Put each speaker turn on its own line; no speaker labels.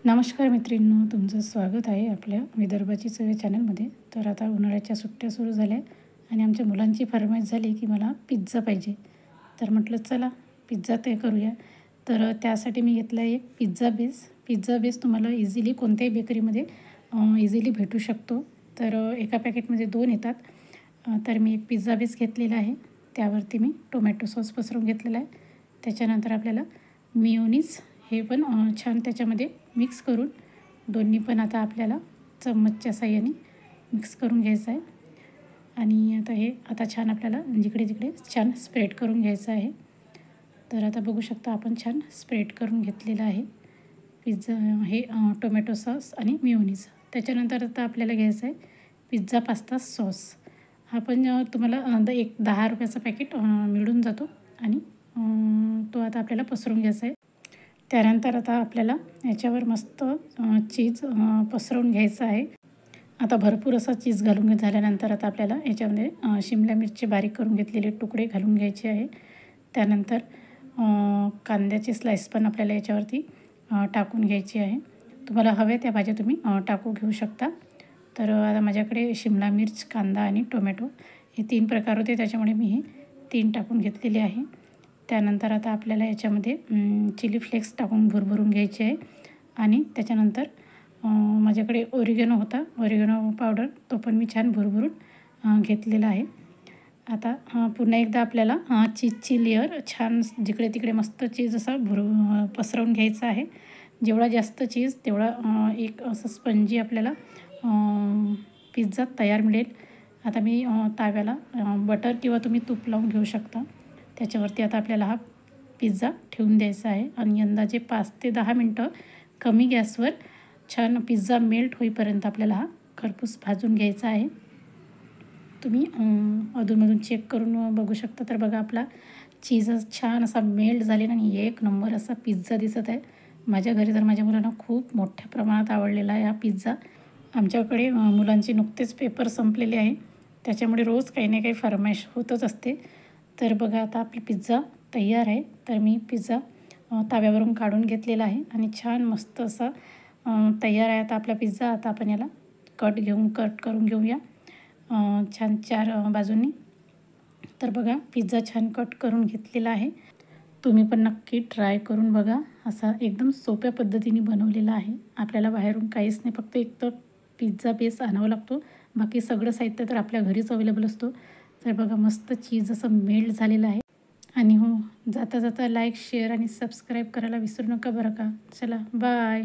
नमस्कार मैत्रिणींनो, तुमचं स्वागत आहे आपल्या विदर्भाची चव चॅनलमध्ये. तर आता उन्हाळ्याच्या सुट्ट्या सुरू झाल्या आणि आमच्या मुलांची फरमाईश झाली की मला पिझ्झा पाहिजे. तर म्हटलं चला पिझ्झा ते करूया. तर त्यासाठी मी घेतला एक पिझ्झा बेस तुम्हाला इझिली कोणत्याही बेकरीमध्ये इझिली भेटू शकतो. तर एका पॅकेटमध्ये 2 येतात. तर मी एक पिझ्झा बेस घेतलेला आहे. त्यावरती मी टोमॅटो सॉस पसरवून घेतलेला आहे. त्याच्यानंतर आपल्याला मेयोनीज हे पण छान त्याच्यामध्ये मिक्स करून दोन्ही पण आता आपल्याला चम्मचच्या साहाय्याने मिक्स करून घ्यायचं आहे. आणि आता छान आपल्याला जिकडे तिकडे छान स्प्रेड करून घ्यायचं आहे. तर आता बघू शकता आपण छान स्प्रेड करून घेतलेलं आहे पिझ्झा हे टोमॅटो सॉस आणि मेयोनीज. त्याच्यानंतर आता आपल्याला घ्यायचं आहे पिझ्झा पास्ता सॉस. हा पण तुम्हाला एक 10 रुपयाचा पॅकेट मिळून जातो आणि तो आता आपल्याला पसरवून घ्यायचा आहे. त्यानंतर आता आपल्याला याच्यावर मस्त चीज पसरवून घ्यायचं आहे. आता भरपूर असा चीज घालून झाल्यानंतर आता आपल्याला याच्यामध्ये शिमला मिरची बारीक करून घेतलेले तुकडे घालून घ्यायचे आहे. त्यानंतर कांद्याचे स्लाईस पण आपल्याला याच्यावरती टाकून घ्यायची आहे. तुम्हाला हव्या त्या भाज्या तुम्ही टाकू घेऊ शकता. तर आता माझ्याकडे शिमला मिर्च, कांदा आणि टोमॅटो हे 3 प्रकार होते, त्याच्यामुळे मी हे 3 टाकून घेतलेले आहे. त्यानंतर आता आपल्याला याच्यामध्ये चिली फ्लेक्स टाकून भुरभरून घ्यायचे आहे. आणि त्याच्यानंतर माझ्याकडे ओरिगॅनो होता, ओरिगॅनो पावडर, तो पण मी छान भुरभरून घेतलेला आहे. आता पुन्हा एकदा आपल्याला चीजची लेअर छान जिकडे तिकडे मस्त चीज असा पसरवून घ्यायचा आहे. जेवढा जास्त चीज तेवढा एक असं स्पंजी आपल्याला पिझ्झा तयार मिळेल. आता मी ताव्याला बटर किंवा तुम्ही तूप लावून घेऊ शकता. त्याच्यावरती आता आपल्याला हा पिझ्झा ठेवून द्यायचा आहे आणि अंदाजे 5 ते 10 मिनटं कमी गॅसवर छान पिझ्झा मेल्ट होईपर्यंत आपल्याला हा खरपूस भाजून घ्यायचा आहे. तुम्ही अधूनमधून चेक करून बघू शकता. तर बघा आपला चीजच छान असा मेल्ट झालेला आणि एक नंबर असा पिझ्झा दिसत आहे. माझ्या घरी तर माझ्या मुलांना खूप मोठ्या प्रमाणात आवडलेला आहे हा पिझ्झा. आमच्याकडे मुलांचे नुकतेच पेपर संपलेले आहे, त्याच्यामुळे रोज काही ना काही फरमाईश होतच असते. तर बघा आता आपला पिझ्झा तयार आहे. तर मी पिझ्झा तव्यावरून काढून घेतलेला आहे आणि छान मस्त असा तयार आहे आता आपला पिझ्झा. आता आपण याला कट करून घेऊया छान 4 बाजूंनी. तर बघा पिझ्झा छान कट करून घेतलेला आहे. तुम्ही पण नक्की ट्राय करून बघा. असा एकदम सोप्या पद्धतीने बनवलेला आहे. आपल्याला बाहेरून काहीच नाही, फक्त एक तर पिझ्झा बेस आणावा लागतो, बाकी सगळं साहित्य तर आपल्या घरीच अवेलेबल असतो. तर बघा मस्त चीज असं मेल्ट झालेलं आहे. आणि हो, जाता जाता लाईक, शेअर आणि सबस्क्राईब करायला विसरू नका बरं का. चला बाय.